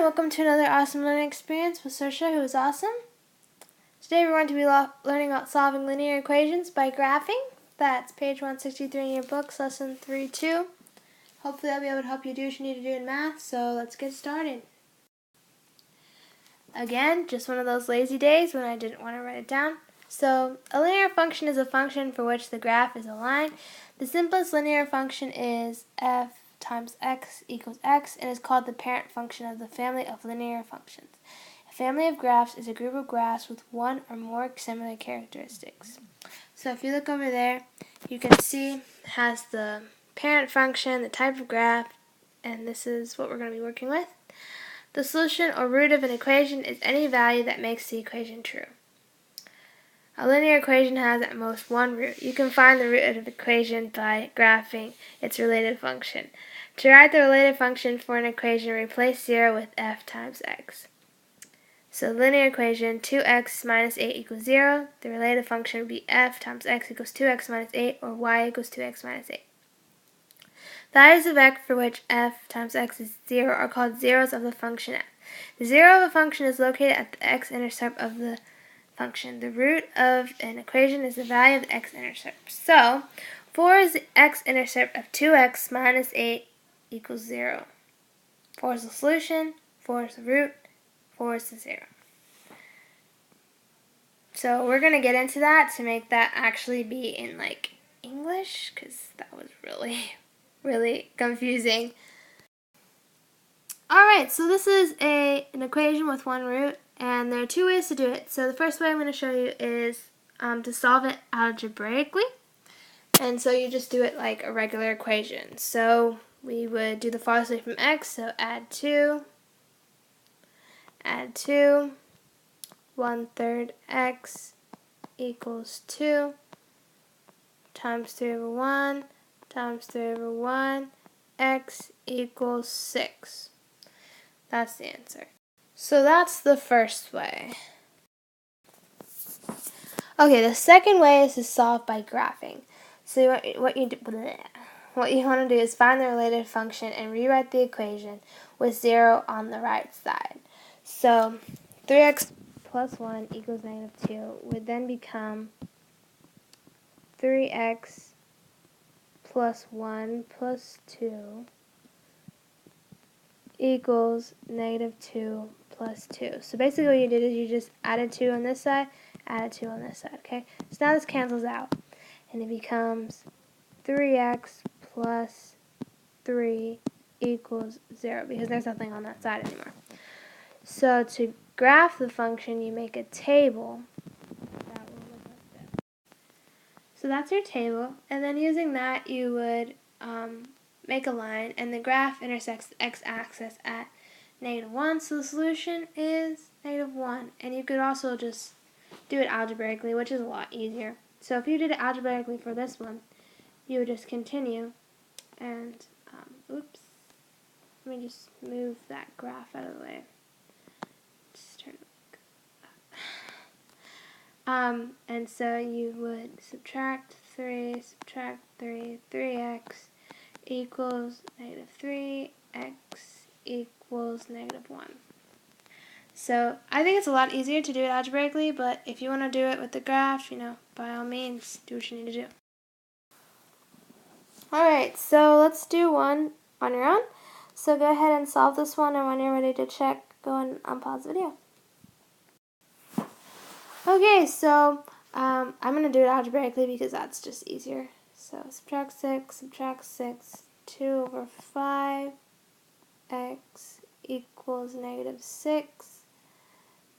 welcome to another awesome learning experience with Saoirse, who is awesome. Today we're going to be learning about solving linear equations by graphing. That's page 163 in your books, lesson 3-2. Hopefully I'll be able to help you do what you need to do in math, so let's get started. Again, just one of those lazy days when I didn't want to write it down. So, a linear function is a function for which the graph is a line. The simplest linear function is f times x equals x and is called the parent function of the family of linear functions. A family of graphs is a group of graphs with one or more similar characteristics. So if you look over there, you can see it has the parent function, the type of graph, and this is what we're going to be working with. The solution or root of an equation is any value that makes the equation true. A linear equation has at most one root. You can find the root of an equation by graphing its related function. To write the related function for an equation, replace 0 with f times x. So the linear equation 2x minus 8 equals 0. The related function would be f times x equals 2x minus 8, or y equals 2x minus 8. Values of x for which f times x is 0 are called zeros of the function f. The zero of a function is located at the x-intercept of the function. The root of an equation is the value of the x-intercept. So, 4 is the x-intercept of 2x minus 8 equals 0. 4 is the solution, 4 is the root, 4 is the 0. So we're going to get into that to make that actually be in English, because that was really confusing. Alright, so this is an equation with one root, and there are two ways to do it. So the first way I'm going to show you is to solve it algebraically. And so you just do it like a regular equation. So we would do the farthest away from x, so add 2, 1/3 x equals 2, times 3 over 1, times 3 over 1, x equals 6. That's the answer. So that's the first way. Okay, the second way is to solve by graphing. So what you want to do is find the related function and rewrite the equation with 0 on the right side. So 3x plus 1 equals -2 would then become 3x plus 1 plus 2 equals -2 plus 2. So basically what you did is you just added 2 on this side, added 2 on this side, okay? So now this cancels out, and it becomes 3x plus 3 equals 0, because there's nothing on that side anymore. So to graph the function, you make a table. That will look like this. So that's your table, and then using that you would make a line, and the graph intersects the x-axis at -1, so the solution is -1. And you could also just do it algebraically, which is a lot easier. So if you did it algebraically for this one, you would just continue, and, oops, let me just move that graph out of the way. Just turn it like that. And so you would subtract 3, 3x equals -3, x equals -1. So I think it's a lot easier to do it algebraically, but if you want to do it with the graph, by all means, do what you need to do. Alright, so let's do one on your own. So go ahead and solve this one, and when you're ready to check, go and unpause the video. Okay, so I'm going to do it algebraically because that's just easier. So subtract 6, 2 over 5, x equals -6,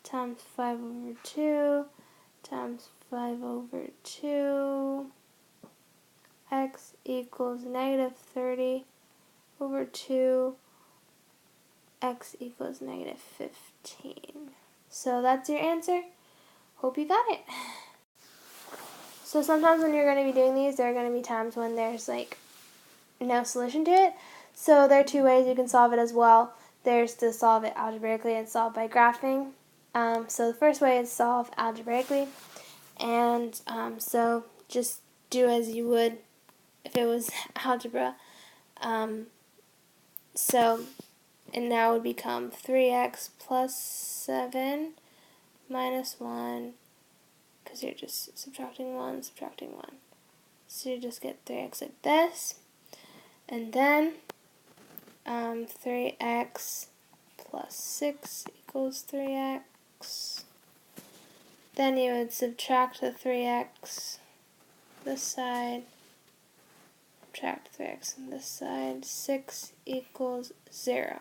times 5 over 2, times 5 over 2, x equals -30 over 2, x equals -15. So that's your answer. Hope you got it. So sometimes when you're going to be doing these, there are going to be times when there's no solution to it. So there are two ways you can solve it as well. There's to solve it algebraically and solve by graphing. So the first way is solve algebraically. And so just do as you would if it was algebra. So and now it would become 3x plus 7 minus 1, because you're just subtracting 1, subtracting 1. So you just get 3x like this, and then 3x plus 6 equals 3x. Then you would subtract the 3x this side, subtract 3x on this side, 6 equals 0.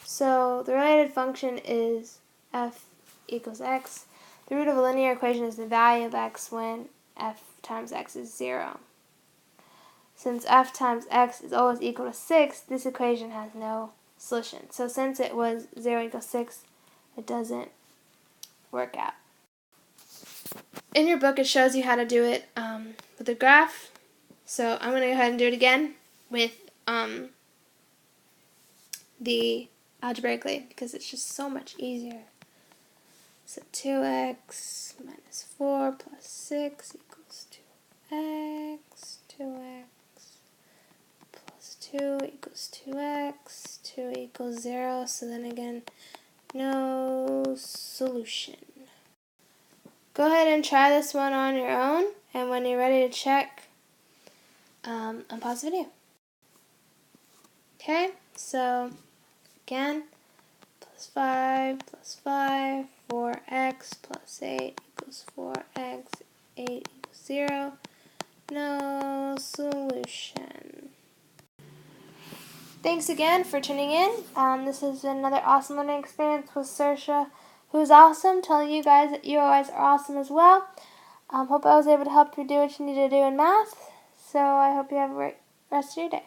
So the related function is f equals x. The root of a linear equation is the value of x when f times x is 0. Since f times x is always equal to 6, this equation has no solution. So since it was 0 equals 6, it doesn't work out. In your book, it shows you how to do it with a graph. So I'm going to go ahead and do it again with the algebraically, because it's just so much easier. So 2x minus 4 plus 6 equals 2x. 2x plus 2 equals 2x. 2 equals 0. So then again, no solution. Go ahead and try this one on your own, and when you're ready to check, unpause the video. Okay, so again, plus 5, 4x plus 8 equals 4x, 8 equals 0, no solution. Thanks again for tuning in. This has been another awesome learning experience with Saoirse, who's awesome, telling you guys that you guys are awesome as well. Hope I was able to help you do what you need to do in math, so I hope you have a great rest of your day.